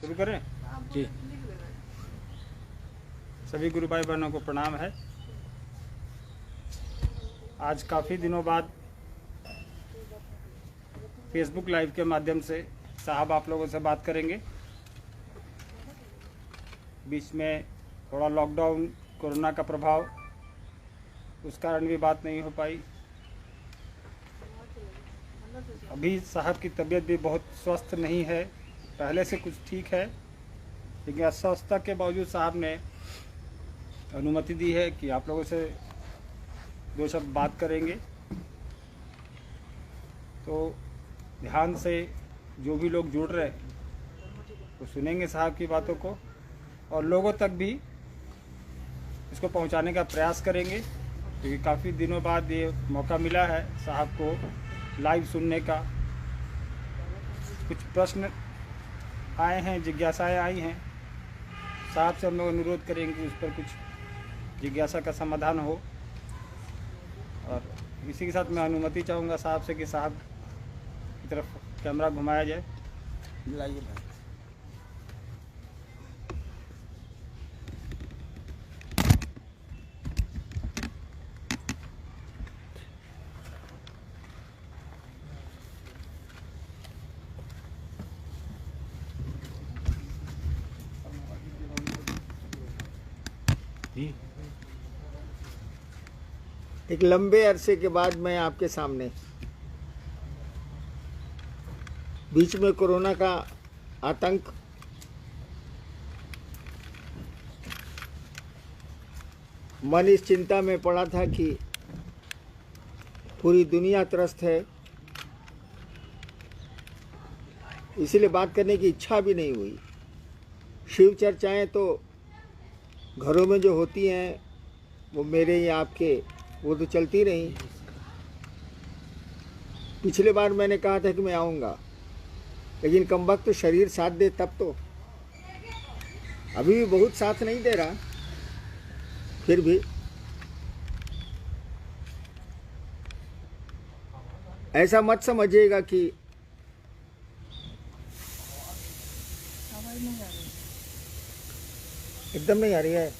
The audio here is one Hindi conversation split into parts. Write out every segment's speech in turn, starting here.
शुरू करें जी। सभी गुरु भाई बहनों को प्रणाम है। आज काफ़ी दिनों बाद फेसबुक लाइव के माध्यम से साहब आप लोगों से बात करेंगे। बीच में थोड़ा लॉकडाउन, कोरोना का प्रभाव, उस कारण भी बात नहीं हो पाई। अभी साहब की तबीयत भी बहुत स्वस्थ नहीं है, पहले से कुछ ठीक है, लेकिन अस्वस्थता के बावजूद साहब ने अनुमति दी है कि आप लोगों से दो शब्द बात करेंगे। तो ध्यान से जो भी लोग जुड़ रहे वो सुनेंगे साहब की बातों को और लोगों तक भी इसको पहुंचाने का प्रयास करेंगे, क्योंकि काफ़ी दिनों बाद ये मौका मिला है साहब को लाइव सुनने का। कुछ प्रश्न आए हैं, जिज्ञासाएं आई हैं, साहब से हम लोग अनुरोध करेंगे कि उस पर कुछ जिज्ञासा का समाधान हो। और इसी के साथ मैं अनुमति चाहूँगा साहब से कि साहब की तरफ कैमरा घुमाया जाए। लाइए भाई। एक लंबे अरसे के बाद मैं आपके सामने, बीच में कोरोना का आतंक, मन इस चिंता में पड़ा था कि पूरी दुनिया त्रस्त है, इसीलिए बात करने की इच्छा भी नहीं हुई। शिव चर्चाएं तो घरों में जो होती हैं वो मेरे या आपके, वो तो चलती रही। पिछले बार मैंने कहा था कि मैं आऊँगा, लेकिन कमबख्त तो शरीर साथ दे तब तो। अभी भी बहुत साथ नहीं दे रहा, फिर भी ऐसा मत समझिएगा कि एकदम नहीं आ रही है।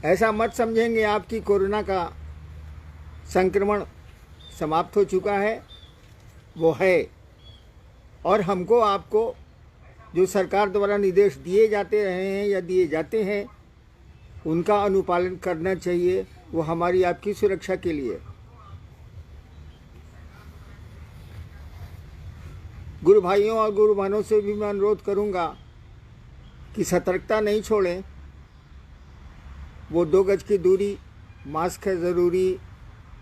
ऐसा मत समझेंगे आप कि कोरोना का संक्रमण समाप्त हो चुका है, वो है। और हमको आपको जो सरकार द्वारा निर्देश दिए जाते रहे हैं या दिए जाते हैं उनका अनुपालन करना चाहिए, वो हमारी आपकी सुरक्षा के लिए। गुरु भाइयों और गुरु बहनों से भी मैं अनुरोध करूंगा कि सतर्कता नहीं छोड़ें। वो 2 गज की दूरी, मास्क है ज़रूरी,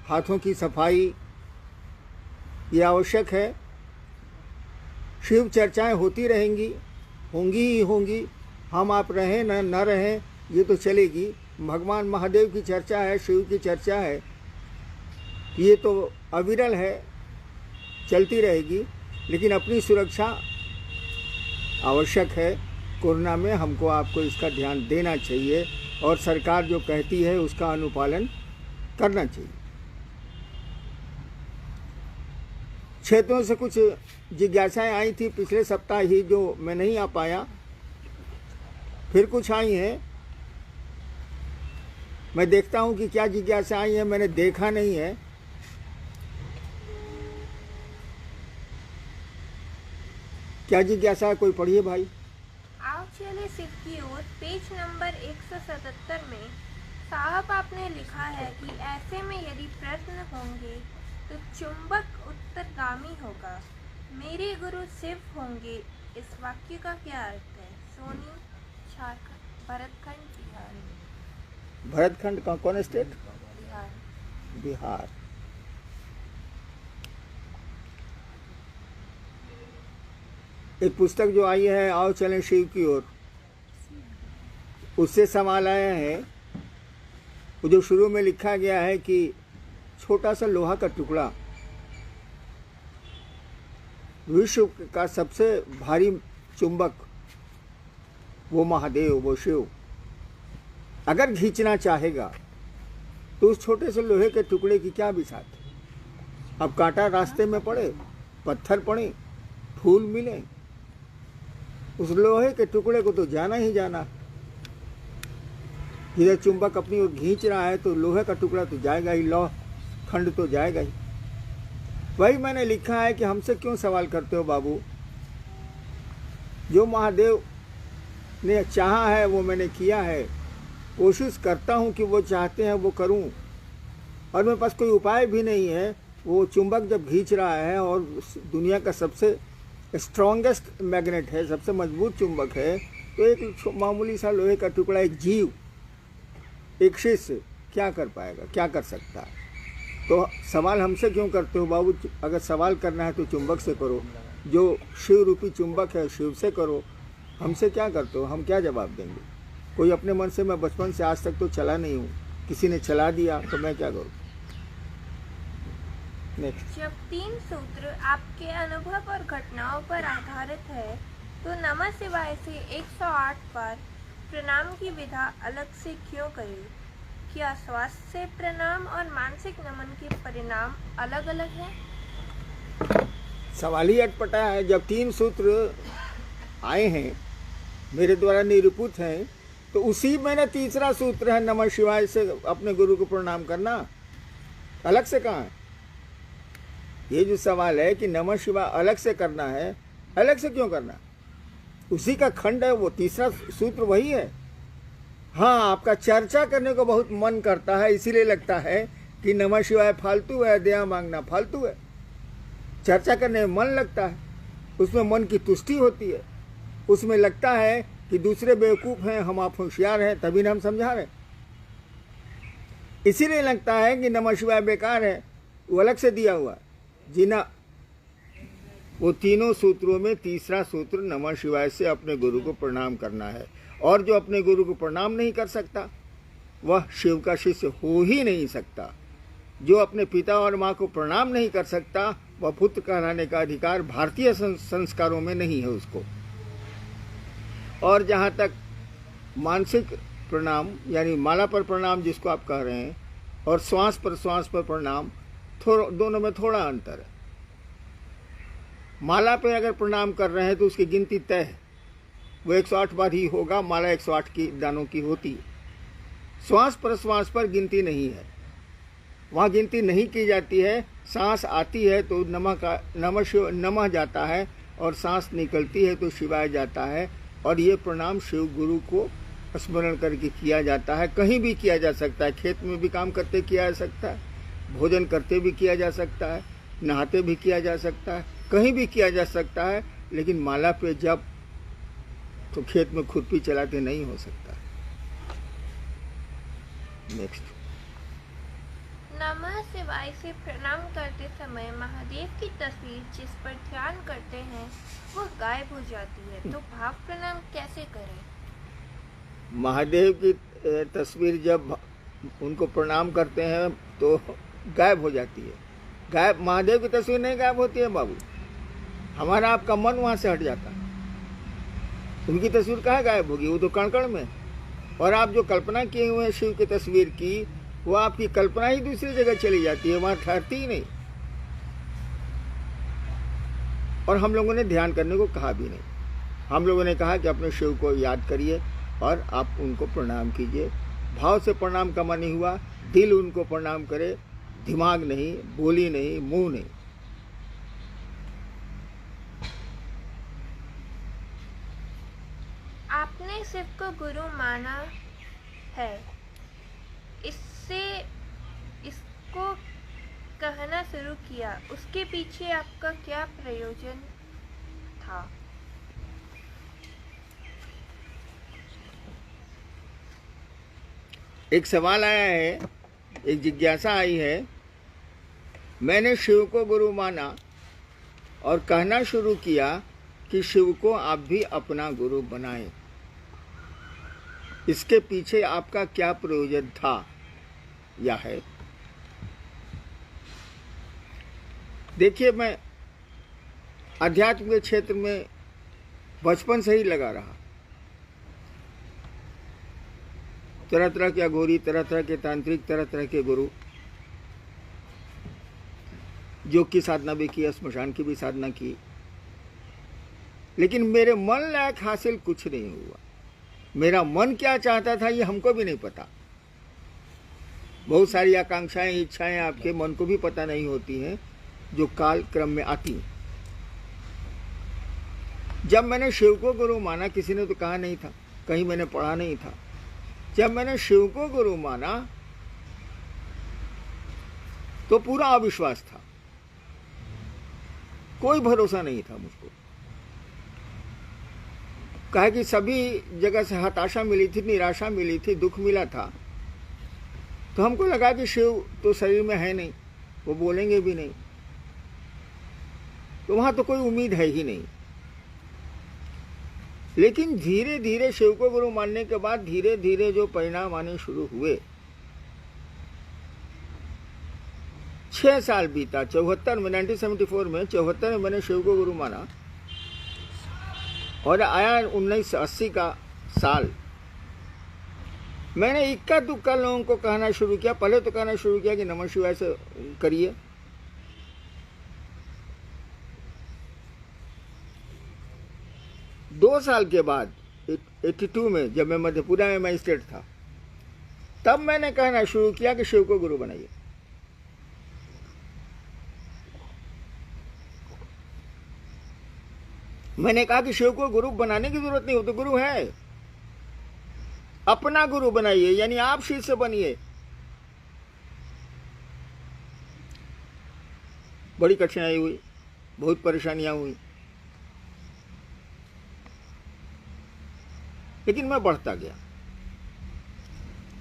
हाथों की सफाई ये आवश्यक है। शिव चर्चाएं होती रहेंगी, होंगी ही होंगी। हम आप रहें न रहें ये तो चलेगी। भगवान महादेव की चर्चा है, शिव की चर्चा है, ये तो अविरल है, चलती रहेगी। लेकिन अपनी सुरक्षा आवश्यक है। कोरोना में हमको आपको इसका ध्यान देना चाहिए और सरकार जो कहती है उसका अनुपालन करना चाहिए। क्षेत्रों से कुछ जिज्ञासाएं आई थी पिछले सप्ताह ही, जो मैं नहीं आ पाया, फिर कुछ आई हैं। मैं देखता हूं कि क्या जिज्ञासा आई है, मैंने देखा नहीं है। क्या जिज्ञासा है, कोई पढ़िए भाई। आओ चले शिव की ओर। पेज नंबर 177 में साहब आपने लिखा है कि ऐसे में यदि प्रश्न होंगे तो चुंबक उत्तरगामी होगा, मेरे गुरु शिव होंगे। इस वाक्य का क्या अर्थ है? सोनी, झारखंड, भरतखंड, बिहार। भरतखंड का कौन स्टेट? बिहार। बिहार। एक पुस्तक जो आई है आओ चलें शिव की ओर, उससे सवाल आया है। वो जो शुरू में लिखा गया है कि छोटा सा लोहा का टुकड़ा, विश्व का सबसे भारी चुंबक वो महादेव, वो शिव, अगर खींचना चाहेगा तो उस छोटे से लोहे के टुकड़े की क्या बिसात। अब कांटा रास्ते में पड़े, पत्थर पड़े, फूल मिले, उस लोहे के टुकड़े को तो जाना ही जाना। इधर चुंबक अपनी ओर खींच रहा है तो लोहे का टुकड़ा तो जाएगा ही, लौह खंड तो जाएगा ही। वही मैंने लिखा है कि हमसे क्यों सवाल करते हो बाबू। जो महादेव ने चाहा है वो मैंने किया है, कोशिश करता हूँ कि वो चाहते हैं वो करूँ, और मेरे पास कोई उपाय भी नहीं है। वो चुंबक जब खींच रहा है और दुनिया का सबसे स्ट्रॉन्गेस्ट मैग्नेट है, सबसे मजबूत चुंबक है, तो एक मामूली सा लोहे का टुकड़ा, एक जीव, एक शिष्य क्या कर पाएगा, क्या कर सकता है। तो सवाल हमसे क्यों करते हो बाबू। अगर सवाल करना है तो चुंबक से करो, जो शिव रूपी चुंबक है शिव से करो। हमसे क्या करते हो, हम क्या जवाब देंगे। कोई अपने मन से, मैं बचपन से आज तक तो चला नहीं हूँ, किसी ने चला दिया तो मैं क्या करूँ। नेक्स्ट। जब 3 सूत्र आपके अनुभव और घटनाओं पर आधारित है तो नमः शिवाय से 108 बार प्रणाम की विधा अलग से क्यों करें। क्या स्वास्थ्य से प्रणाम और मानसिक नमन के परिणाम अलग अलग हैं। सवाल ही अटपटा है। जब 3 सूत्र आए हैं, मेरे द्वारा निरूपित हैं, तो उसी में ना तीसरा सूत्र है नमः शिवाय से अपने गुरु को प्रणाम करना। अलग से कहाँ है। ये जो सवाल है कि नमः शिवाय अलग से करना है, अलग से क्यों करना, उसी का खंड है, वो तीसरा सूत्र वही है। हाँ, आपका चर्चा करने को बहुत मन करता है, इसीलिए लगता है कि नमः शिवाय फालतू है, दया मांगना फालतू है। चर्चा करने में मन लगता है, उसमें मन की तुष्टि होती है, उसमें लगता है कि दूसरे बेवकूफ़ हैं, हम आप होशियार हैं, तभी ना हम समझा रहे। इसीलिए लगता है कि नमः शिवाय बेकार है, वो अलग से दिया हुआ है। जी ना, वो तीनों सूत्रों में तीसरा सूत्र नमः शिवाय से अपने गुरु को प्रणाम करना है। और जो अपने गुरु को प्रणाम नहीं कर सकता वह शिव का शिष्य हो ही नहीं सकता। जो अपने पिता और माँ को प्रणाम नहीं कर सकता वह पुत्र कहलाने का अधिकार भारतीय संस्कारों में नहीं है उसको। और जहाँ तक मानसिक प्रणाम यानी माला पर प्रणाम जिसको आप कह रहे हैं, और श्वास पर प्रणाम, दोनों में थोड़ा अंतर है। माला पे अगर प्रणाम कर रहे हैं तो उसकी गिनती तय है, वो 108 बार ही होगा। माला 108 की दानों की होती है। श्वास पर गिनती नहीं है, वहाँ गिनती नहीं की जाती है। सांस आती है तो नमः जाता है, और सांस निकलती है तो शिवाय जाता है। और ये प्रणाम शिव गुरु को स्मरण करके किया जाता है। कहीं भी किया जा सकता है, खेत में भी काम करते किया जा सकता है, भोजन करते भी किया जा सकता है, नहाते भी किया जा सकता है, कहीं भी किया जा सकता है। लेकिन माला पे जब तो खेत में खुरपी चलाते नहीं हो सकता। नेक्स्ट। नमः शिवाय से प्रणाम करते समय महादेव की तस्वीर जिस पर ध्यान करते हैं वो गायब हो जाती है, तो भाव प्रणाम कैसे करें। महादेव की तस्वीर जब उनको प्रणाम करते हैं तो गायब हो जाती है। गायब, महादेव की तस्वीर नहीं गायब होती है बाबू, हमारा आपका मन वहाँ से हट जाता है। उनकी तस्वीर कहाँ गायब होगी, वो तो कण कण में। और आप जो कल्पना किए हुए हैं शिव की तस्वीर की, वो आपकी कल्पना ही दूसरी जगह चली जाती है, वहाँ ठहरती ही नहीं। और हम लोगों ने ध्यान करने को कहा भी नहीं। हम लोगों ने कहा कि अपने शिव को याद करिए और आप उनको प्रणाम कीजिए। भाव से प्रणाम का मन नहीं हुआ, दिल उनको प्रणाम करे, दिमाग नहीं, बोली नहीं, मुंह नहीं। आपने शिव को गुरु माना है, इसको कहना शुरू किया, उसके पीछे आपका क्या प्रयोजन था। एक सवाल आया है, एक जिज्ञासा आई है। मैंने शिव को गुरु माना और कहना शुरू किया कि शिव को आप भी अपना गुरु बनाएं। इसके पीछे आपका क्या प्रयोजन था या है। देखिए, मैं अध्यात्म के क्षेत्र में बचपन से ही लगा रहा। तरह तरह के अघोरी, तरह तरह के तांत्रिक, तरह तरह के गुरु। योग की साधना भी की, स्मशान की भी साधना की, लेकिन मेरे मन लायक हासिल कुछ नहीं हुआ। मेरा मन क्या चाहता था ये हमको भी नहीं पता। बहुत सारी आकांक्षाएं, इच्छाएं आपके मन को भी पता नहीं होती हैं, जो काल क्रम में आती हैं। जब मैंने शिव को गुरु माना, किसी ने तो कहा नहीं था, कहीं मैंने पढ़ा नहीं था, जब मैंने शिव को गुरु माना तो पूरा अविश्वास था, कोई भरोसा नहीं था मुझको। कहा कि सभी जगह से हताशा मिली थी, निराशा मिली थी, दुख मिला था, तो हमको लगा कि शिव तो शरीर में है नहीं, वो बोलेंगे भी नहीं, तो वहां तो कोई उम्मीद है ही नहीं। लेकिन धीरे धीरे शिव को गुरु मानने के बाद धीरे धीरे जो परिणाम आने शुरू हुए, 6 साल बीता, 74 में, 1974 में, 74 में मैंने शिव को गुरु माना और आया 1980 का साल। मैंने इक्का दुक्का लोगों को कहना शुरू किया। पहले तो कहना शुरू किया कि नमः शिवाय से करिए, दो साल के बाद 82 में जब मैं मधेपुरा में मजिस्ट्रेट था, तब मैंने कहना शुरू किया कि शिव को गुरु बनाइए। मैंने कहा कि शिव को गुरु बनाने की जरूरत नहीं, वो तो गुरु है, अपना गुरु बनाइए, यानी आप शिष्य बनिए। बड़ी कठिनाई हुई, बहुत परेशानियां हुई, लेकिन मैं बढ़ता गया।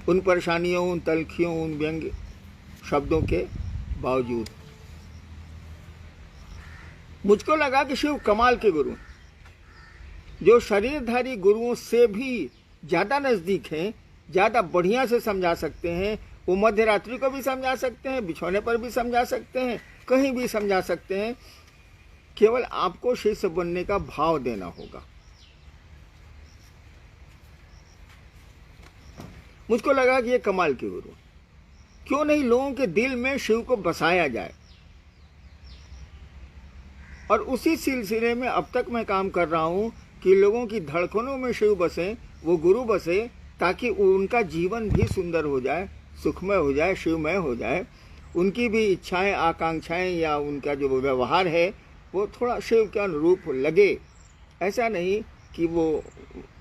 उन परेशानियों, उन तलखियों, उन व्यंग्य शब्दों के बावजूद मुझको लगा कि शिव कमाल के गुरु, जो शरीरधारी गुरुओं से भी ज्यादा नजदीक हैं, ज्यादा बढ़िया से समझा सकते हैं। वो मध्य रात्रि को भी समझा सकते हैं, बिछौने पर भी समझा सकते हैं, कहीं भी समझा सकते हैं। केवल आपको शिष्य बनने का भाव देना होगा। मुझको लगा कि ये कमाल के गुरु, क्यों नहीं लोगों के दिल में शिव को बसाया जाए। और उसी सिलसिले में अब तक मैं काम कर रहा हूं कि लोगों की धड़कनों में शिव बसे, वो गुरु बसे, ताकि उनका जीवन भी सुंदर हो जाए, सुखमय हो जाए, शिवमय हो जाए। उनकी भी इच्छाएं, आकांक्षाएं या उनका जो व्यवहार है वो थोड़ा शिव के अनुरूप लगे। ऐसा नहीं कि वो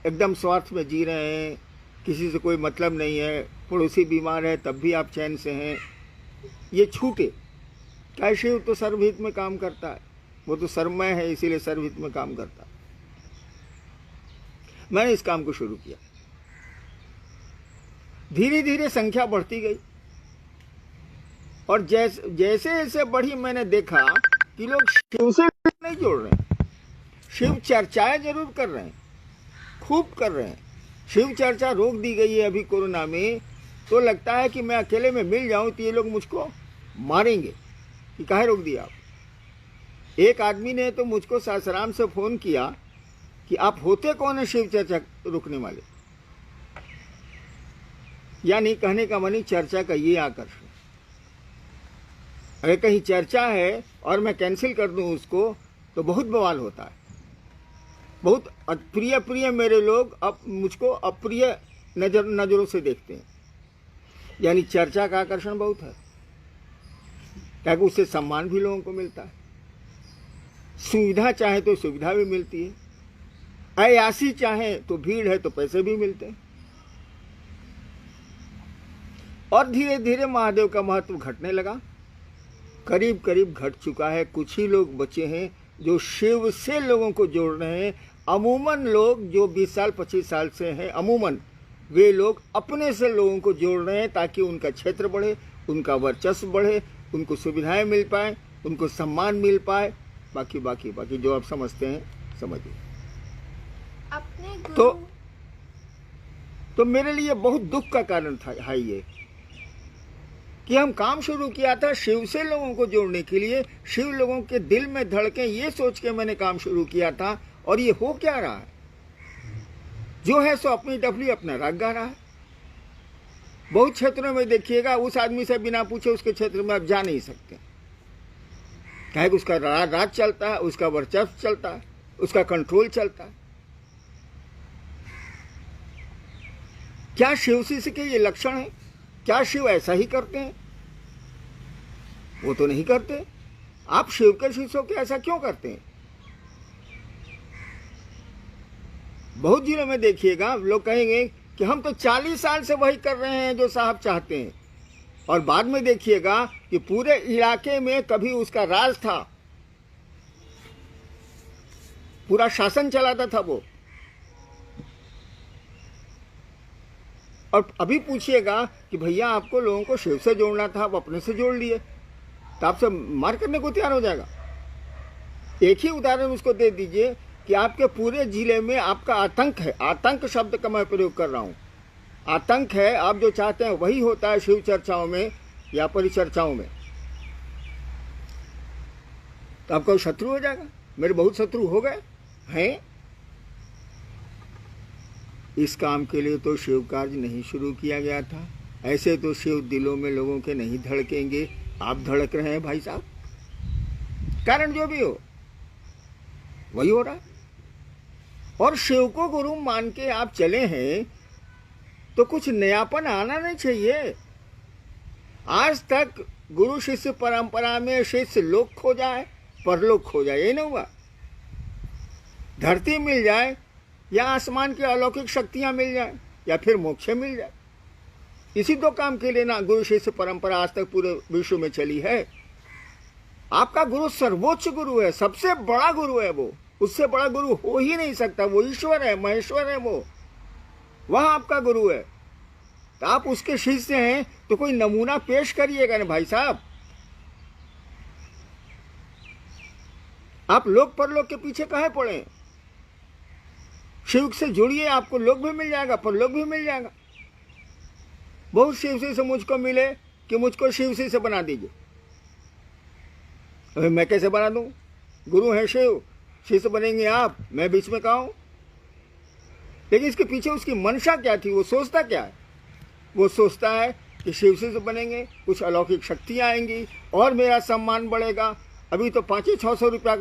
एकदम स्वार्थ में जी रहे हैं, किसी से कोई मतलब नहीं है, पड़ोसी बीमार है तब भी आप चैन से हैं, ये छूटे। क्या शिव तो सर्वहित में काम करता है, वो तो सर्वमय है, इसीलिए सर्वहित में काम करता है। मैंने इस काम को शुरू किया, धीरे धीरे संख्या बढ़ती गई और जैसे जैसे बढ़ी मैंने देखा कि लोग शिव से नहीं जोड़ रहे हैं। शिव चर्चाएं जरूर कर रहे हैं, खूब कर रहे हैं। शिव चर्चा रोक दी गई है अभी कोरोना में, तो लगता है कि मैं अकेले में मिल जाऊं तो ये लोग मुझको मारेंगे कि काहे रोक दिया आप। एक आदमी ने तो मुझको सासाराम से फोन किया कि आप होते कौन है शिव चर्चा रोकने वाले। यानी कहने का मानी चर्चा का ये आकर्षण। अगर कहीं चर्चा है और मैं कैंसिल कर दूं उसको तो बहुत बवाल होता है। बहुत प्रिय मेरे लोग अब मुझको अप्रिय नजरों से देखते हैं। यानी चर्चा का आकर्षण बहुत है, क्योंकि उससे सम्मान भी लोगों को मिलता है, सुविधा चाहे तो सुविधा भी मिलती है, अयासी चाहे तो भीड़ है तो पैसे भी मिलते हैं। और धीरे धीरे महादेव का महत्व घटने लगा, करीब करीब घट चुका है। कुछ ही लोग बचे हैं जो शिव से लोगों को जोड़ रहे हैं। अमूमन लोग जो 20 साल 25 साल से हैं, अमूमन वे लोग अपने से लोगों को जोड़ रहे हैं ताकि उनका क्षेत्र बढ़े, उनका वर्चस्व बढ़े, उनको सुविधाएं मिल पाए, उनको सम्मान मिल पाए। बाकी जो आप समझते हैं समझिए। अपने गुरु तो मेरे लिए बहुत दुख का कारण था है ये कि हम काम शुरू किया था शिव से लोगों को जोड़ने के लिए, शिव लोगों के दिल में धड़के, ये सोच के मैंने काम शुरू किया था। और ये हो क्या रहा है, जो है सो अपनी डफली अपना राग गा रहा है। बहुत क्षेत्रों में देखिएगा, उस आदमी से बिना पूछे उसके क्षेत्र में आप जा नहीं सकते। क्या उसका राज चलता है, उसका वर्चस्व चलता है, उसका कंट्रोल चलता है। क्या शिव शिष्य के ये लक्षण है? क्या शिव ऐसा ही करते हैं? वो तो नहीं करते। आप शिव के शिष्यों के ऐसा क्यों करते हैं? बहुत जिलों में देखिएगा लोग कहेंगे कि हम तो 40 साल से वही कर रहे हैं जो साहब चाहते हैं, और बाद में देखिएगा कि पूरे इलाके में कभी उसका राज था, पूरा शासन चलाता था वो। और अभी पूछिएगा कि भैया आपको लोगों को शिव से जोड़ना था, आप अपने से जोड़ लिए, तो आपसे मार करने को तैयार हो जाएगा। एक ही उदाहरण उसको दे दीजिए कि आपके पूरे जिले में आपका आतंक है। आतंक शब्द का मैं प्रयोग कर रहा हूं। आतंक है, आप जो चाहते हैं वही होता है शिव चर्चाओं में या परिचर्चाओं में, तो आपका शत्रु हो जाएगा। मेरे बहुत शत्रु हो गए हैं। इस काम के लिए तो शिव कार्य नहीं शुरू किया गया था। ऐसे तो शिव दिलों में लोगों के नहीं धड़केंगे। आप धड़क रहे हैं भाई साहब, कारण जो भी हो वही हो रहा है। और शिव को गुरु मान के आप चले हैं तो कुछ नयापन आना नहीं चाहिए। आज तक गुरु शिष्य परंपरा में शिष्य लोक खो जाए, परलोक खो जाए, ये नहीं हुआ। धरती मिल जाए या आसमान की अलौकिक शक्तियां मिल जाए या फिर मोक्ष मिल जाए, इसी दो काम के लिए ना गुरु शिष्य परंपरा आज तक पूरे विश्व में चली है। आपका गुरु सर्वोच्च गुरु है, सबसे बड़ा गुरु है वो, उससे बड़ा गुरु हो ही नहीं सकता। वो ईश्वर है, महेश्वर है, वो वह आपका गुरु है। तो आप उसके शिष्य हैं तो कोई नमूना पेश करिएगा ना भाई साहब। आप लोक परलोक के पीछे काहे पड़े? शिव से जुड़िए, आपको लोक भी मिल जाएगा, परलोक भी मिल जाएगा। बहुत शिव से मुझको मिले कि मुझको शिव से बना दीजिए। अभी मैं कैसे बना दूं? गुरु है शिव, शिष्य बनेंगे आप, मैं बीच में कहा हूं? लेकिन इसके पीछे उसकी मंशा क्या थी? वो सोचता क्या है? वो सोचता है कि शिव से बनेंगे, कुछ अलौकिक शक्तियां आएंगी और मेरा सम्मान बढ़ेगा। अभी तो 500-600 रुपया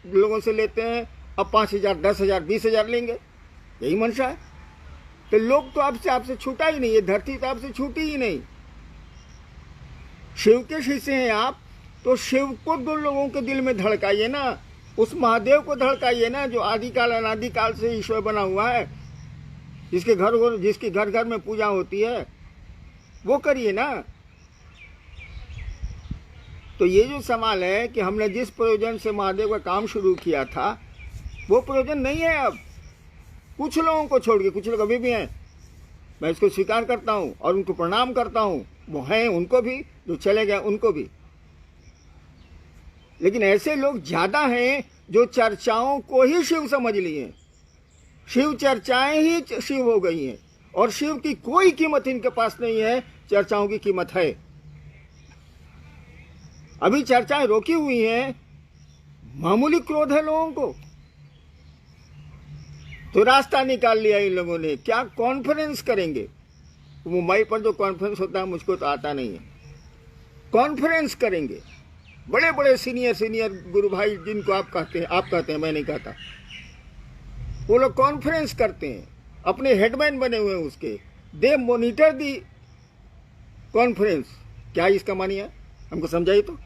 लोगों से लेते हैं, अब 5,000, 10,000, 20,000 लेंगे। यही मंशा है। तो लोग तो आपसे छूटा ही नहीं, ये धरती तो आपसे छूटी ही नहीं। शिव के शिष्य हैं आप, तो शिव को दो लोगों के दिल में धड़काइए ना, उस महादेव को धड़काइए ना, जो आदिकाल अनादिकाल से ईश्वर बना हुआ है, जिसके घर घर में पूजा होती है, वो करिए ना। तो ये जो सवाल है कि हमने जिस प्रयोजन से महादेव का काम शुरू किया था वो प्रयोजन नहीं है अब। कुछ लोगों को छोड़ के, कुछ लोग अभी भी हैं, मैं इसको स्वीकार करता हूं और उनको प्रणाम करता हूं, वो हैं, उनको भी, जो चले गए उनको भी। लेकिन ऐसे लोग ज्यादा हैं जो चर्चाओं को ही शिव समझ लिए। शिव चर्चाएं ही शिव हो गई हैं और शिव की कोई कीमत इनके पास नहीं है, चर्चाओं की कीमत है। अभी चर्चाएं रोकी हुई हैं, मामूली क्रोध है लोगों को, तो रास्ता निकाल लिया इन लोगों ने। क्या कॉन्फ्रेंस करेंगे? मुंबई पर जो कॉन्फ्रेंस होता है मुझको तो आता नहीं है। कॉन्फ्रेंस करेंगे, बड़े बड़े सीनियर गुरु भाई जिनको आप कहते हैं, मैं नहीं कहता, वो लोग कॉन्फ्रेंस करते हैं, अपने हेडमैन बने हुए हैं उसके। दे मॉनिटर दी कॉन्फ्रेंस। क्या इसका मानी है? हमको समझाइए तो।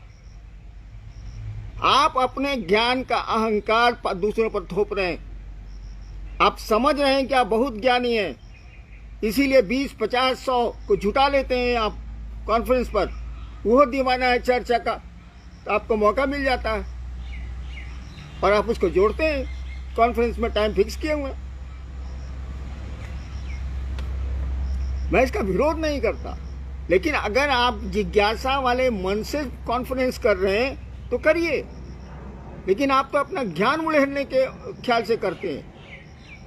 आप अपने ज्ञान का अहंकार दूसरों पर थोप रहे हैं। आप समझ रहे हैं कि आप बहुत ज्ञानी हैं, इसीलिए 20, 50, 100 को जुटा लेते हैं आप कॉन्फ्रेंस पर। वो दीवाना है चर्चा का, तो आपको मौका मिल जाता है और आप उसको जोड़ते हैं कॉन्फ्रेंस में, टाइम फिक्स किए हुए। मैं इसका विरोध नहीं करता, लेकिन अगर आप जिज्ञासा वाले मन से कॉन्फ्रेंस कर रहे हैं तो करिए, लेकिन आप तो अपना ज्ञान उड़ेलने के ख्याल से करते हैं।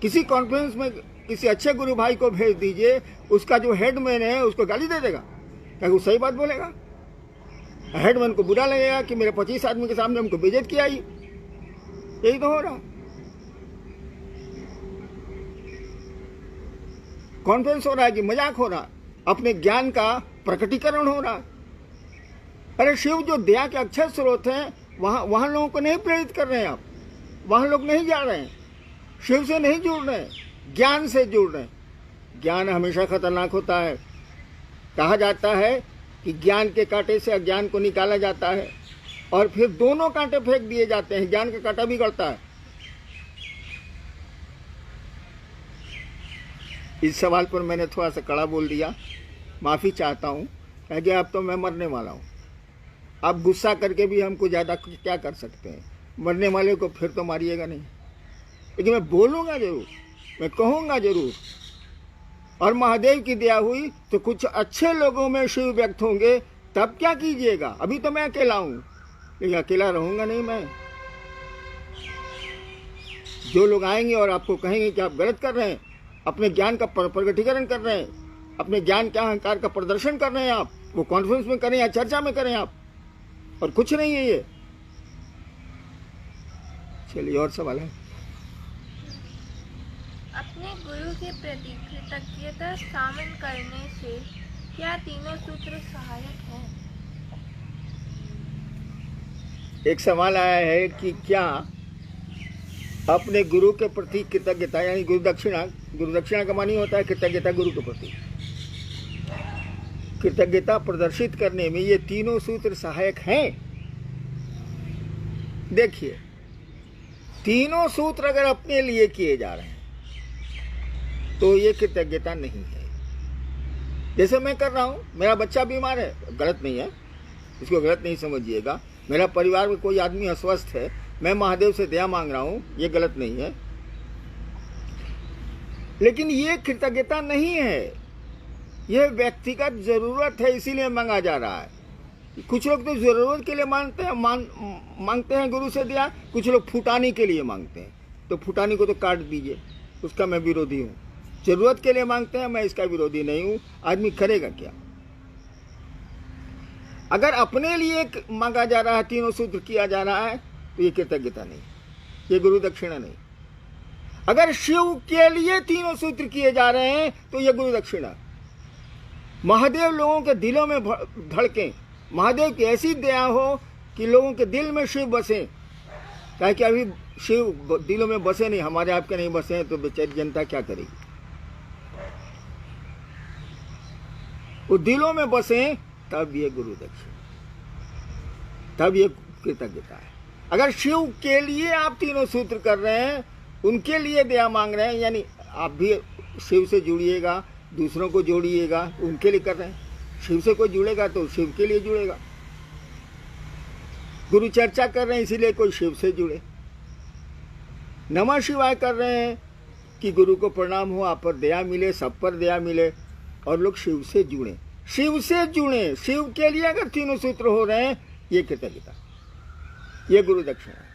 किसी कॉन्फ्रेंस में किसी अच्छे गुरु भाई को भेज दीजिए, उसका जो हेडमैन है उसको गाली दे देगा, क्या वो सही बात बोलेगा? हेडमैन को बुरा लगेगा कि मेरे 25 आदमी के सामने हमको बेइज्जत किया ही। यही तो हो रहा। कॉन्फ्रेंस हो रहा है कि मजाक हो रहा, अपने ज्ञान का प्रकटीकरण हो रहा। अरे शिव जो दया के अक्षर स्रोत हैं वहाँ लोगों को नहीं प्रेरित कर रहे हैं आप। वहाँ लोग नहीं जा रहे हैं, शिव से नहीं जुड़ रहे हैं, ज्ञान से जुड़ रहे हैं। ज्ञान हमेशा खतरनाक होता है। कहा जाता है कि ज्ञान के कांटे से अज्ञान को निकाला जाता है और फिर दोनों कांटे फेंक दिए जाते हैं, ज्ञान का कांटा भी गड़ता है। इस सवाल पर मैंने थोड़ा सा कड़ा बोल दिया, माफ़ी चाहता हूँ, क्योंकि अब तो मैं मरने वाला हूँ। आप गुस्सा करके भी हमको ज़्यादा क्या कर सकते हैं, मरने वाले को फिर तो मारिएगा नहीं। लेकिन मैं बोलूँगा जरूर, मैं कहूँगा जरूर। और महादेव की दया हुई तो कुछ अच्छे लोगों में शिव व्यक्त होंगे, तब क्या कीजिएगा। अभी तो मैं अकेला हूँ, लेकिन अकेला रहूँगा नहीं मैं। जो लोग आएंगे और आपको कहेंगे कि आप गलत कर रहे हैं, अपने ज्ञान का प्रकटीकरण कर रहे हैं, अपने ज्ञान के अहंकार का प्रदर्शन कर रहे हैं, आप वो कॉन्फ्रेंस में करें या चर्चा में करें आप, और कुछ नहीं है ये। चलिए और सवाल है। अपने गुरु के प्रति कृतज्ञता शामिल करने से क्या तीनों सूत्र सहायक हैं? एक सवाल आया है कि क्या अपने गुरु के प्रति कृतज्ञता, यानी गुरु दक्षिणा का मानी होता है कृतज्ञता गुरु के प्रति, कृतज्ञता प्रदर्शित करने में ये तीनों सूत्र सहायक हैं। देखिए, तीनों सूत्र अगर अपने लिए किए जा रहे हैं तो ये कृतज्ञता नहीं है। जैसे मैं कर रहा हूं, मेरा बच्चा बीमार है, गलत नहीं है, इसको गलत नहीं समझिएगा। मेरा परिवार में कोई आदमी अस्वस्थ है, मैं महादेव से दया मांग रहा हूं, ये गलत नहीं है। लेकिन ये कृतज्ञता नहीं है, यह व्यक्तिगत जरूरत है, इसीलिए मांगा जा रहा है। कुछ लोग तो जरूरत के लिए मांगते हैं गुरु से दया, कुछ लोग फुटानी के लिए मांगते हैं। तो फुटानी को तो काट दीजिए, उसका मैं विरोधी हूँ। जरूरत के लिए मांगते हैं, मैं इसका विरोधी नहीं हूँ। आदमी करेगा क्या? अगर अपने लिए मांगा जा रहा है, तीनों सूत्र किया जा रहा है, तो ये कृतज्ञता नहीं, ये गुरु दक्षिणा नहीं। अगर शिव के लिए तीनों सूत्र किए जा रहे हैं तो ये गुरु दक्षिणा। महादेव लोगों के दिलों में धड़के, महादेव की ऐसी दया हो कि लोगों के दिल में शिव बसे। क्या कि अभी शिव दिलों में बसे नहीं, हमारे आपके नहीं बसे हैं, तो बेचारी जनता क्या करेगी। वो दिलों में बसे, तब ये गुरु दक्षिणा, तब ये कृतज्ञता है। अगर शिव के लिए आप तीनों सूत्र कर रहे हैं, उनके लिए दया मांग रहे हैं, यानी आप भी शिव से जुड़िएगा, दूसरों को जोड़िएगा, उनके लिए कर रहे हैं। शिव से कोई जुड़ेगा तो शिव के लिए जुड़ेगा। गुरु चर्चा कर रहे हैं, इसीलिए कोई शिव से जुड़े। नमः शिवाय कर रहे हैं कि गुरु को प्रणाम हो, आप पर दया मिले, सब पर दया मिले, और लोग शिव से जुड़े, शिव से जुड़े। शिव के लिए अगर तीनों सूत्र हो रहे हैं, ये कृतज्ञता, ये गुरु दक्षिणा है।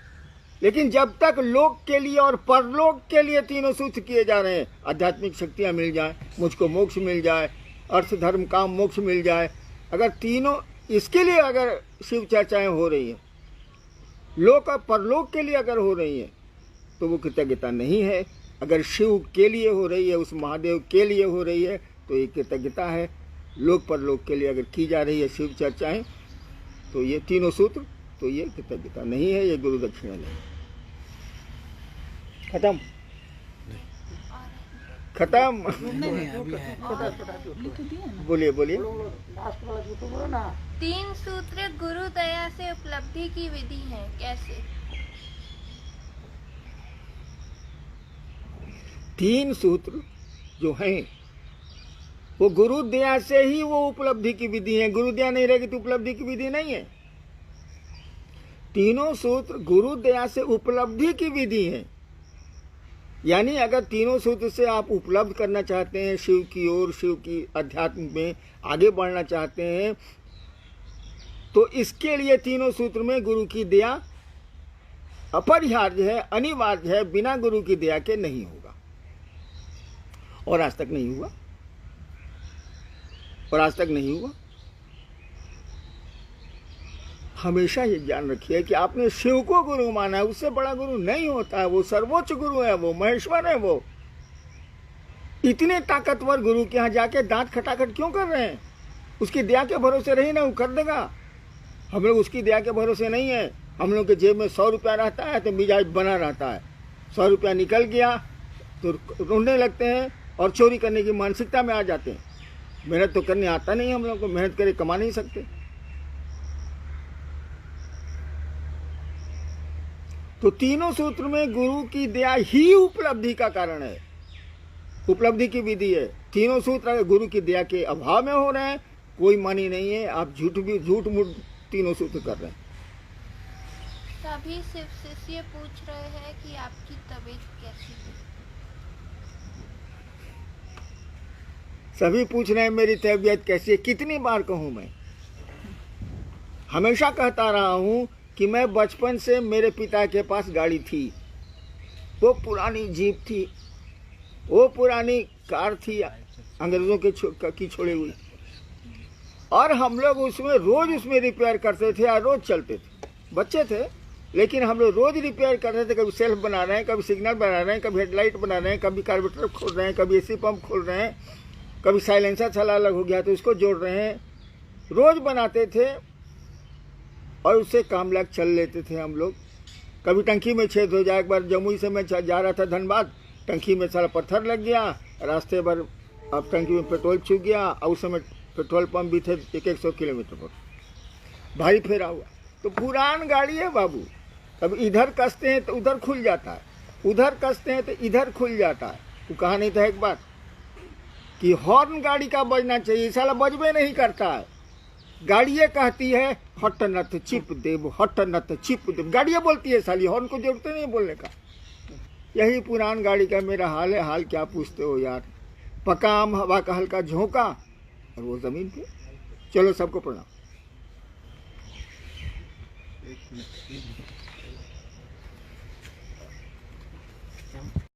लेकिन जब तक लोक के लिए और परलोक के लिए तीनों सूत्र किए जा रहे हैं, आध्यात्मिक शक्तियां मिल जाए, मुझको मोक्ष मिल जाए, अर्थ धर्म काम मोक्ष मिल जाए, अगर तीनों इसके लिए अगर शिव चर्चाएं हो रही हैं, लोक और परलोक के लिए अगर हो रही हैं, तो वो कृतज्ञता नहीं है। अगर शिव के लिए हो रही है, उस महादेव के लिए हो रही है, तो ये कृतज्ञता है। लोक परलोक के लिए अगर की जा रही है शिव चर्चाएं, तो ये तीनों सूत्र, तो ये कृतज्ञता नहीं है, ये गुरु दक्षिणा नहीं। खत्म खत्म। बोलिए बोलिए। तीन सूत्र गुरु दया से उपलब्धि की विधि है, कैसे? तीन सूत्र जो हैं वो गुरु दया से ही वो उपलब्धि की विधि है। गुरु दया नहीं रहेगी तो उपलब्धि की विधि नहीं है। तीनों सूत्र गुरु दया से उपलब्धि की विधि है। यानी अगर तीनों सूत्र से आप उपलब्ध करना चाहते हैं, शिव की ओर, शिव की अध्यात्म में आगे बढ़ना चाहते हैं, तो इसके लिए तीनों सूत्र में गुरु की दया अपरिहार्य है, अनिवार्य है। बिना गुरु की दया के नहीं होगा, और आज तक नहीं हुआ, और आज तक नहीं हुआ। हमेशा ये ज्ञान रखिए कि आपने शिव को गुरु माना है, उससे बड़ा गुरु नहीं होता है। वो सर्वोच्च गुरु है, वो महेश्वर है। वो इतने ताकतवर गुरु के यहाँ जाके दांत खटाखट क्यों कर रहे हैं? उसकी दया के भरोसे रही ना, वो कर देगा। हम लोग उसकी दया के भरोसे नहीं है। हम लोग के जेब में 100 रुपया रहता है तो मिजाज बना रहता है, 100 रुपया निकल गया तो ढूंढने लगते हैं और चोरी करने की मानसिकता में आ जाते हैं। मेहनत तो करने आता नहीं, हम लोग को मेहनत करे कमा नहीं सकते। तो तीनों सूत्र में गुरु की दया ही उपलब्धि का कारण है, उपलब्धि की विधि है। तीनों सूत्र अगर गुरु की दया के अभाव में हो रहे हैं, कोई मानी नहीं है, आप झूठ मूठ तीनों सूत्र कर रहे हैं। सभी शिष्य पूछ रहे हैं कि आपकी तबीयत कैसी है। सभी पूछ रहे हैं मेरी तबीयत कैसी है। कितनी बार कहूं मैं, हमेशा कहता रहा हूं कि मैं बचपन से मेरे पिता के पास गाड़ी थी, वो पुरानी जीप थी, वो पुरानी कार थी अंग्रेजों की छोड़ी हुई, और हम लोग रोज उसमें रिपेयर करते थे और रोज चलते थे। बच्चे थे लेकिन हम लोग रोज रिपेयर कर रहे थे। कभी सेल्फ बना रहे हैं, कभी सिग्नल बना रहे हैं, कभी हेडलाइट बना रहे हैं, कभी कार्बोरेटर खोल रहे हैं, कभी एसी पंप खोल रहे हैं, कभी साइलेंसर छला अलग हो गया तो उसको जोड़ रहे हैं। रोज बनाते थे और उससे काम लायक चल लेते थे हम लोग। कभी टंकी में छेद हो जाए। एक बार जमुई से मैं जा रहा था धनबाद, टंकी में सारा पत्थर लग गया, रास्ते भर अब टंकी में पेट्रोल छूट गया, और उस समय पेट्रोल पंप भी थे 100 किलोमीटर पर, भारी फेरा हुआ। तो पुरान गाड़ी है बाबू, कभी इधर कसते हैं तो उधर खुल जाता है, उधर कसते हैं तो इधर खुल जाता है। वो कहा नहीं था एक बार कि हॉर्न गाड़ी का बजना चाहिए, साला बजबे नहीं करता है। गाड़ियाँ कहती है हट नत चिप देव, हट नत चिप देव, गाड़ियाँ बोलती है, साली हॉर्न को जरूरत नहीं बोलने का। यही पुरान गाड़ी का मेरा हाल है। हाल क्या पूछते हो यार, पका आम हवा का हल्का झोंका और वो जमीन पे। चलो सबको प्रणाम।